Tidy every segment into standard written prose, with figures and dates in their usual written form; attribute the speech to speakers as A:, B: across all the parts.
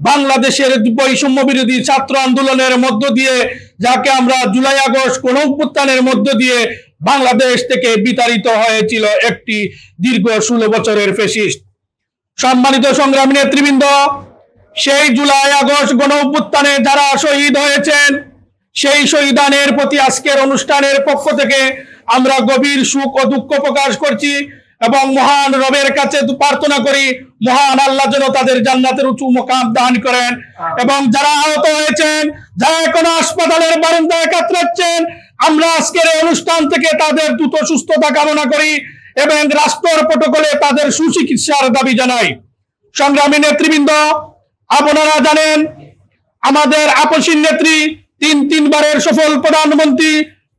A: বাংলাদেশের বৈষম্য বিরোধী ছাত্র আন্দোলনের মধ্য দিয়ে, যাকে আমরা জুলাই আগস্ট গণঅভ্যুত্থানের মধ্য দিয়ে বাংলাদেশ থেকে বিতাড়িত হয়েছিল একটি দীর্ঘ 16 বছরের ফ্যাসিস্ট। সম্মানিত সংগ্রামী নেতৃবৃন্দ, সেই জুলাই আগস্ট গণঅভ্যুত্থানে যারা শহীদ হয়েছেন, সেই শহীদানের প্রতি আজকের অনুষ্ঠানের পক্ষ থেকে আমরা গভীর শোক ও দুঃখ প্রকাশ করছি এবং মহান রবের কাছে প্রার্থনা করি মহান আল্লাহ যেন তাদের জান্নাতের উঁচু মুকাম দান করেন। এবং যারা আহত হয়েছেন, যারা এখনো হাসপাতালের বারান্দায় কাতরাচ্ছেন, আমরা আজকের এই অনুষ্ঠান থেকে তাদের দ্রুত সুস্থতা কামনা করি এবং রাষ্ট্রের প্রটোকলে তাদের সুচিকিৎসার দাবি জানাই। সংগ্রামী নেতৃবৃন্দ, আপনারা জানেন আমাদের আপসীন নেত্রী, তিনবারের সফল প্রধানমন্ত্রী,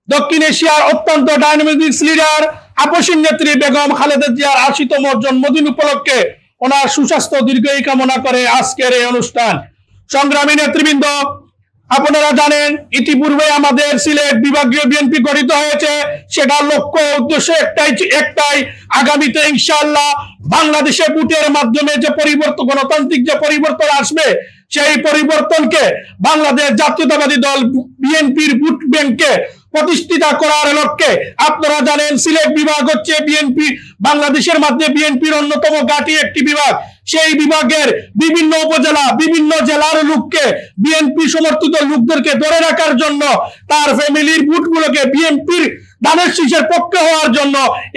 A: দক্ষিণ এশিয়ার অত্যন্ত ডাইনামিক্স লিডার আপসীন নেত্রী বেগম খালেদা জিয়ার ৮০তম জন্মদিন উপলক্ষে ওনার সুস্বাস্থ্য দীর্ঘায়ু কামনা করে আজকের এই অনুষ্ঠান। সংগ্রামী নেতৃবৃন্দ, আপনারা জানেন ইতিপূর্বে আমাদের সিলেট বিভাগীয় বিএনপি গঠিত হয়েছে। সেটার লক্ষ্য উদ্দেশ্য একটাই, আগামীতে ইনশাআল্লাহ বাংলাদেশে ভোটের মাধ্যমে যে পরিবর্তন, গণতান্ত্রিক যে পরিবর্তন আসবে, সেই পরিবর্তনকে বাংলাদেশ জাতীয়তাবাদী দল বিএনপির ভোট ব্যাংকে প্রতিষ্ঠিত করার লক্ষ্যে আপনারা জানেন সিলেট বিভাগ হচ্ছে বিএনপি বাংলাদেশের মধ্যে বিএনপির অন্যতম ঘাঁটি একটি বিভাগ। সেই বিভাগের বিভিন্ন উপজেলা, বিভিন্ন জেলার লোককে, বিএনপি সমর্থিত লোকদেরকে ধরে রাখার জন্য, তার ফ্যামিলির ভোটগুলোকে বিএনপির ধানের শীষের পক্ষে হওয়ার জন্য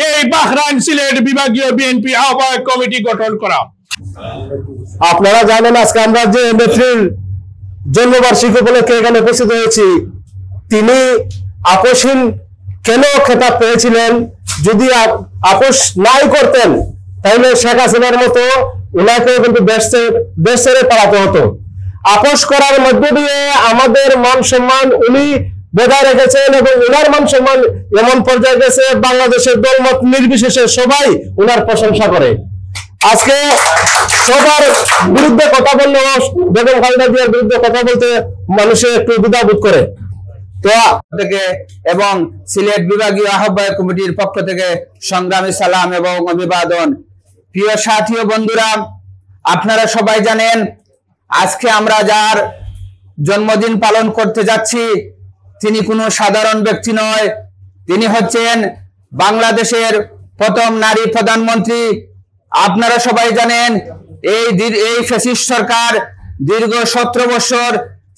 A: এই বাহরাইন সিলেট বিভাগীয় বিএনপি আহ্বায়ক কমিটি গঠন করা।
B: আপনারা জানেন আজকে আমরা যে নেত্রীর জন্মবার্ষিকী উপলক্ষে এখানে উপস্থিত হয়েছি, তিনি আপোষহীন কেন খেতাব পেয়েছিলেন? যদি আপোষ নাই করতেন তাহলে শেখ হাসিনার মতো ওনাকেও কিন্তু দেশ ছেড়ে পালাতে হতো। আপোষ করার মধ্য দিয়ে আমাদের মান সম্মান উনি বজায় রেখেছেন এবং ওনার মান সম্মান এমন পর্যায়ে গেছে বাংলাদেশের দলমত নির্বিশেষে সবাই ওনার প্রশংসা করে। আজকে সবার বিরুদ্ধে কথা বললে, বেগম খালেদা জিয়ার বিরুদ্ধে কথা বলতে মানুষের একটু দ্বিধাবোধ করে।
C: তো থেকে এবং সিলেট বিভাগীয় আহ্বায়ক কমিটির পক্ষ থেকে সংগ্রামী সালাম এবং অভিবাদন। প্রিয় সাথী ও বন্ধুরা, আপনারা সবাই জানেন আজকে আমরা যার জন্মদিন পালন করতে যাচ্ছি তিনি কোনো সাধারণ ব্যক্তি নয়, তিনি হচ্ছেন বাংলাদেশের প্রথম নারী প্রধানমন্ত্রী। আপনারা সবাই জানেন এই ফ্যাসিস্ট সরকার দীর্ঘ 17 বছর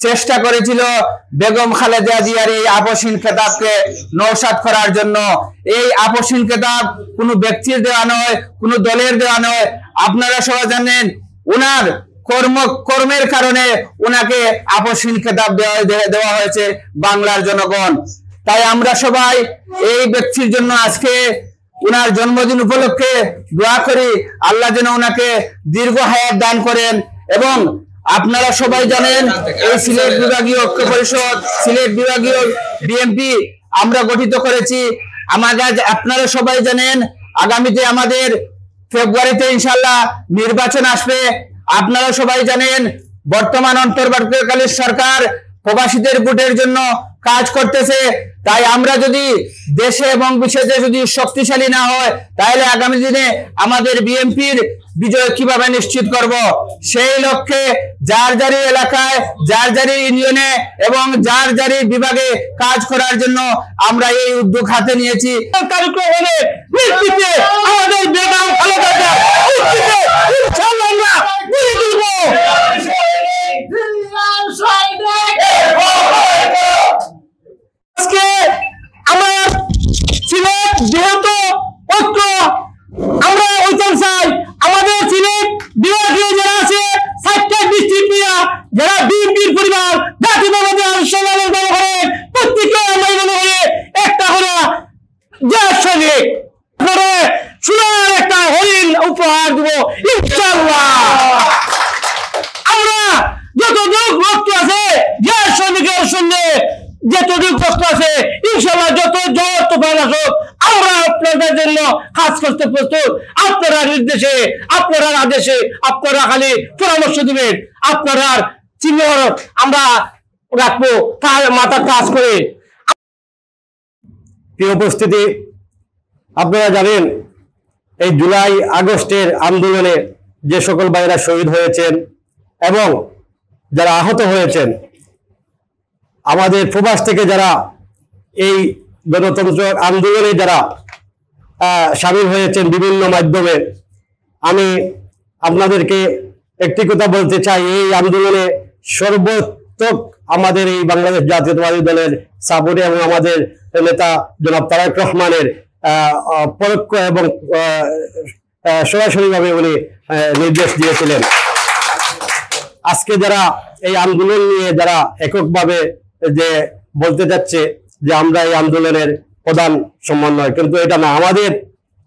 C: চেষ্টা করেছিল বেগম খালেদা জিয়ার এই আপসহীন খেতাবকে নওশাদ করার জন্য। এই আপসহীন খেতাব কোনো ব্যক্তির দেওয়া নয়, কোনো দলের দেওয়া নয়। আপনারা সবাই জানেন ওনার কর্মের কারণে ওনাকে আপসহীন খেতাব দেওয়া হয়েছে বাংলার জনগণ। তাই আমরা সবাই এই ব্যক্তির জন্য আজকে উনার জন্মদিন উপলক্ষে দোয়া করি আল্লাহ যেন ওনাকে দীর্ঘ হায়াত দান করেন। এবং আপনারা সবাই জানেন এই সিলেট বিভাগীয় ঐক্য পরিষদ, সিলেট বিভাগীয় বিএনপি আমরা গঠিত করেছি। আপনারা সবাই জানেন আগামীতে আমাদের ফেব্রুয়ারিতে ইনশাআল্লাহ নির্বাচন আসবে। আপনারা সবাই জানেন বর্তমান অন্তর্বর্তীকালীন সরকার প্রবাসীদের ভোটের জন্য কাজ করতেছে। তাই আমরা যদি দেশে এবং বিদেশে যদি শক্তিশালী না হয় তাহলে আগামী দিনে আমাদের বিএনপির বিজয় কিভাবে নিশ্চিত করব? সেই লক্ষ্যে যার যারি এলাকায়, যার যারি ইউনিয়নে এবং যার যারি বিভাগে কাজ করার জন্য আমরা এই উদ্যোগ হাতে নিয়েছি। আমাদের বেগম খালেদা জিয়া ইনশাআল্লাহ
B: আজকে আমার সিলেট যেহেতু ঐক্য, আমরা ঐক্য চাই। আমাদের সিলেট বিভাগীয় যারা আছে 4টা ডিস্ট্রিক্ট নিয়ে যারা বিএনপির পরিবার জাতীয়তাবাদী আন্দোলনের দল করে প্রত্যেকে আমরা মনে করি একটা করে দেশ সঙ্গে করে সোনার একটা হরিণ উপহার দেব ইনশাআল্লাহ। আমরা যতটুকু রক্ত আছে দেশ শ্রমিকের সঙ্গে যতটুকু কষ্ট আছে ইনশাআল্লাহ যত জোর তুফান আসুক আমরা আপনাদের জন্য কাজ করতে প্রস্তুত। আপনারা নির্দেশে, আপনারা আদেশে আপনারা খালি পরামর্শ দিবেন, আপনারা চিহ্ন আমরা রাখবো তার মাথার কাজ করে। প্রিয় উপস্থিতি, আপনারা জানেন এই জুলাই আগস্টের আন্দোলনে যে সকল ভাইরা শহীদ হয়েছেন এবং যারা আহত হয়েছেন, আমাদের প্রবাস থেকে যারা এই গণতন্ত্র আন্দোলনে যারা সামিল হয়েছেন বিভিন্ন মাধ্যমে, আমি আপনাদেরকে একটি কথা বলতে চাই, এই আন্দোলনে সর্বোত্তক আমাদের এই বাংলাদেশ জাতীয়তাবাদী দলের সাপোর্টে এবং আমাদের নেতা জনাব তারেক রহমানের পরোক্ষ এবং সরাসরিভাবে উনি নির্দেশ দিয়েছিলেন। আজকে যারা এই আন্দোলন নিয়ে যারা এককভাবে যে বলতে যাচ্ছে যে আমরা এই আন্দোলনের প্রধান সমন্বয়, কিন্তু এটা না। আমাদের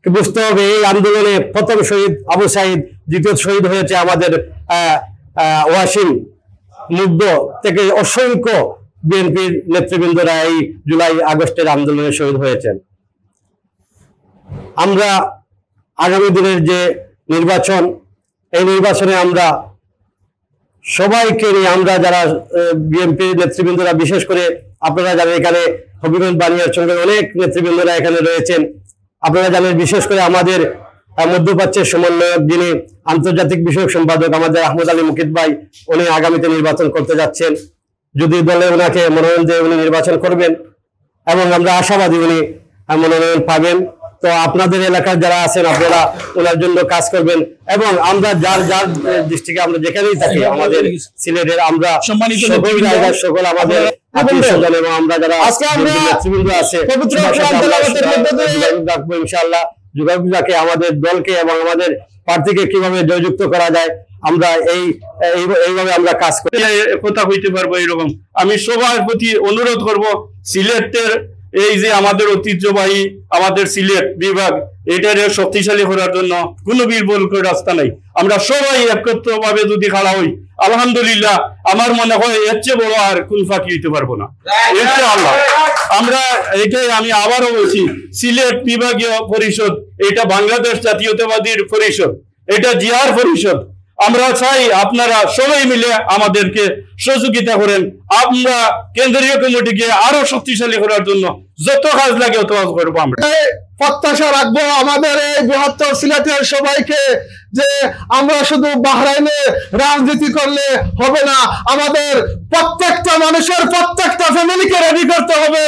B: বুঝতে হবে এই আন্দোলনে প্রথম শহীদ আবু সাইদ, দ্বিতীয় শহীদ হয়েছে আমাদের ওয়াসিম, মুগ্ধ থেকে অসংখ্য বিএনপির নেতৃবৃন্দরা এই জুলাই আগস্টের আন্দোলনে শহীদ হয়েছেন। আমরা আগামী দিনের যে নির্বাচন, এই নির্বাচনে আমরা সবাইকে নিয়ে, আমরা যারা বিএনপির নেতৃবৃন্দরা, বিশেষ করে আপনারা জানেন এখানে হবিগঞ্জ বানিয়ার সঙ্গে অনেক নেতৃবৃন্দরা এখানে রয়েছেন। আপনারা জানেন বিশেষ করে আমাদের মধ্যপ্রাচ্যের সমন্বয়ক, যিনি আন্তর্জাতিক বিষয়ক সম্পাদক আমাদের আহমদ আলী মুকিত ভাই, উনি আগামীতে নির্বাচন করতে যাচ্ছেন। যদি দলে ওনাকে মনোনয়ন দিয়ে উনি নির্বাচন করবেন এবং আমরা আশাবাদী উনি মনোনয়ন পাবেন। তো আপনাদের এলাকার যারা আছেন আপনারা ওনার জন্য কাজ করবেন এবং আমরা যার যার ডিস্ট্রিক্টে আমরা যেখানেই থাকি, আমাদের সিলেটের আমরা সকল জায়গার সকল আমাদের আত্মীয়-স্বজন এবং আমরা যারা নেতৃবৃন্দ আছে ইনশাআল্লাহ যোগাযোগ রাখে আমাদের দলকে এবং আমাদের প্রার্থীকে কিভাবে জয়যুক্ত করা যায়, আমরা এইভাবে আমরা কাজ করি,
A: কথা হইতে পারবো। এরকম আমি সবার প্রতি অনুরোধ করব, সিলেটের এই যে আমাদের ঐতিহ্যবাহী আমাদের সিলেট বিভাগ, এটারে শক্তিশালী করার জন্য কোনো বিরবল রাস্তা নাই। আমরা সবাই একত্রভাবে যদি খেলা হই, আলহামদুলিল্লাহ আমার মনে হয় এর চেয়ে বড় আর কোন ফাঁকি হইতে পারবো না ইনশাআল্লাহ। আমরা এটাই আমি আবারও বলছি, সিলেট বিভাগীয় পরিষদ এটা বাংলাদেশ জাতীয়তাবাদী পরিষদ, এটা জিয়ার পরিষদ। আমরা চাই আপনারা সবাই মিলে আমাদেরকে সহযোগিতা করেন। আমরা কেন্দ্রীয় কমিটিকে আরো শক্তিশালী করার জন্য যত কাজ লাগে তত কাজ করবো। আমরা
D: প্রত্যাশা রাখবো আমাদের এই বৃহত্তর সিলেটের সবাইকে, যে আমরা শুধু বাহরাইনে রাজনীতি করলে হবে না, আমাদের প্রত্যেকটা মানুষের প্রত্যেকটা ফ্যামিলিকে রেডি করতে হবে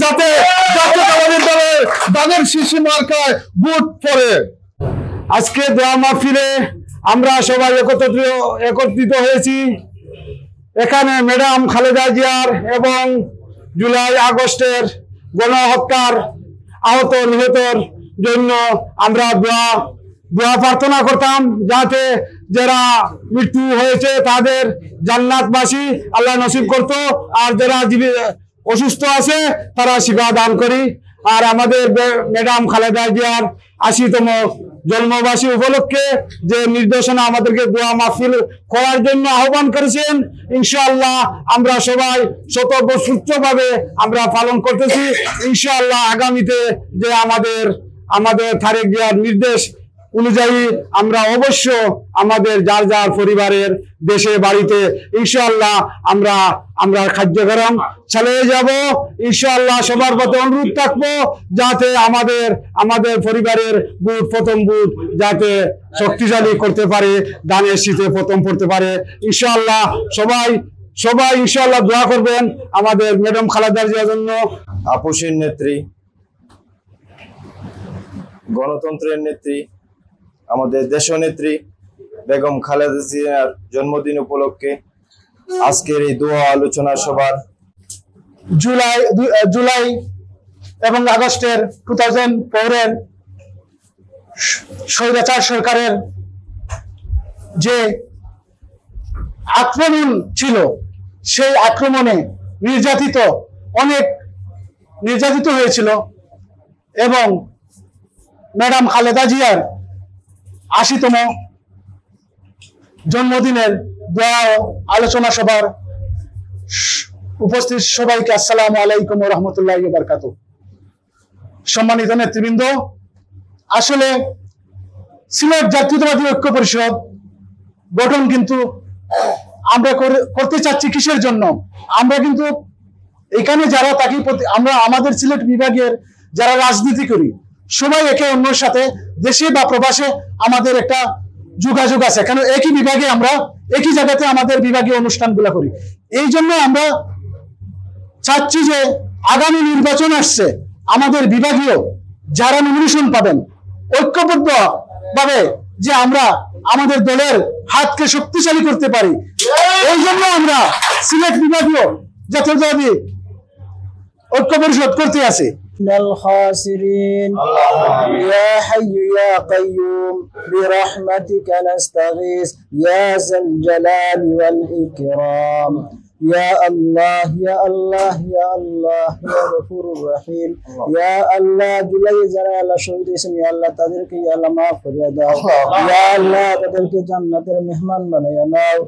D: যাতে জাতীয়তাবাদী দলের দানের শিশু মার্কায় ভোট পড়ে।
B: আজকে দোয়া মাহফিলে আমরা সবাই একত্রিত হয়েছি। এখানে ম্যাডাম খালেদা জিয়ার এবং জুলাই আগস্টের গণহত্যার আহত নিহতর জন্য আমরা দোয়া প্রার্থনা করতাম, যাতে যারা মৃত্যু হয়েছে তাদের জান্নাতবাসী আল্লাহ নসিব করতো, আর যারা অসুস্থ আছে তারা শিফা দান করি। আর আমাদের ম্যাডাম খালেদা জিয়ার ৮০তম জন্মবার্ষিকী উপলক্ষে যে নির্দেশনা আমাদেরকে দোয়া মাহফিল করার জন্য আহ্বান করেছেন, ইনশাআল্লাহ আমরা সবাই স্বতঃস্ফূর্তভাবে আমরা পালন করতেছি। ইনশাআল্লাহ আগামীতে যে আমাদের তারেক জিয়ার নির্দেশ অনুযায়ী আমরা অবশ্য আমাদের যার যার পরিবারের দেশে বাড়িতে ইনশাআল্লাহ আমরা কার্যক্রম চালিয়ে যাব। ইনশাআল্লাহ সবার প্রতি অনুরোধ থাকবো যাতে আমাদের পরিবারের প্রথম বুথ যাতে শক্তিশালী করতে পারে, দানের শীতে প্রথম পড়তে পারে। ইনশাআল্লাহ সবাই ইনশাআল্লাহ দোয়া করবেন আমাদের ম্যাডাম খালেদা জিয়ার জন্য।
E: আপসীর নেত্রী, গণতন্ত্রের নেত্রী, আমাদের দেশনেত্রী বেগম খালেদা জিয়ার জন্মদিন উপলক্ষে আজকের এই দোয়া আলোচনা সভার
D: জুলাই এবং আগস্টের 2004-এর স্বৈরাচার সরকারের যে আক্রমণ ছিল, সেই আক্রমণে অনেক নির্যাতিত হয়েছিল এবং ম্যাডাম খালেদা জিয়ার ৮০তম জন্মদিনের দোয়া আলোচনা সভার উপস্থিত সবাইকে আসসালামু আলাইকুম ওয়া রাহমাতুল্লাহি ওয়া বারাকাতুহু। সম্মানিত নেতৃবৃন্দ, আসলে সিলেট জাতীয়তাবাদী ঐক্য পরিষদ গঠন কিন্তু আমরা করতে চাচ্ছি কিসের জন্য? আমরা কিন্তু এখানে যারা থাকি, আমরা আমাদের সিলেট বিভাগের যারা রাজনীতি করি সবাই একে অন্যের সাথে দেশে বা প্রবাসে আমাদের একটা যোগাযোগ আছে, কারণ একই বিভাগে আমরা একই জায়গাতে আমাদের বিভাগীয় অনুষ্ঠানগুলো করি। এই জন্য আমরা চাচ্ছি যে আগামী নির্বাচন আসছে, আমাদের বিভাগীয় যারা নমিনেশন পাবেন ঐক্যবদ্ধ ভাবে যে আমরা আমাদের দলের হাতকে শক্তিশালী করতে পারি, এই জন্য আমরা সিলেট বিভাগীয় জাতীয়তাবাদী ঐক্য পরিষদ করতে আছি।
F: الخاسرين يا حي يا قيوم برحمتك نستغيث يا ذا الجلال والإكرام يا الله يا الله يا الله يا غفور رحيم يا الله جلاي যারা আল্লাহ শহীদ হয়েছেন ইয়া আল্লাহ তাদেরকে ইয়া আল্লাহ মাফ করে দাও, ইয়া আল্লাহ তাদেরকে জান্নাতের মেহমান বানাইয়া নাও।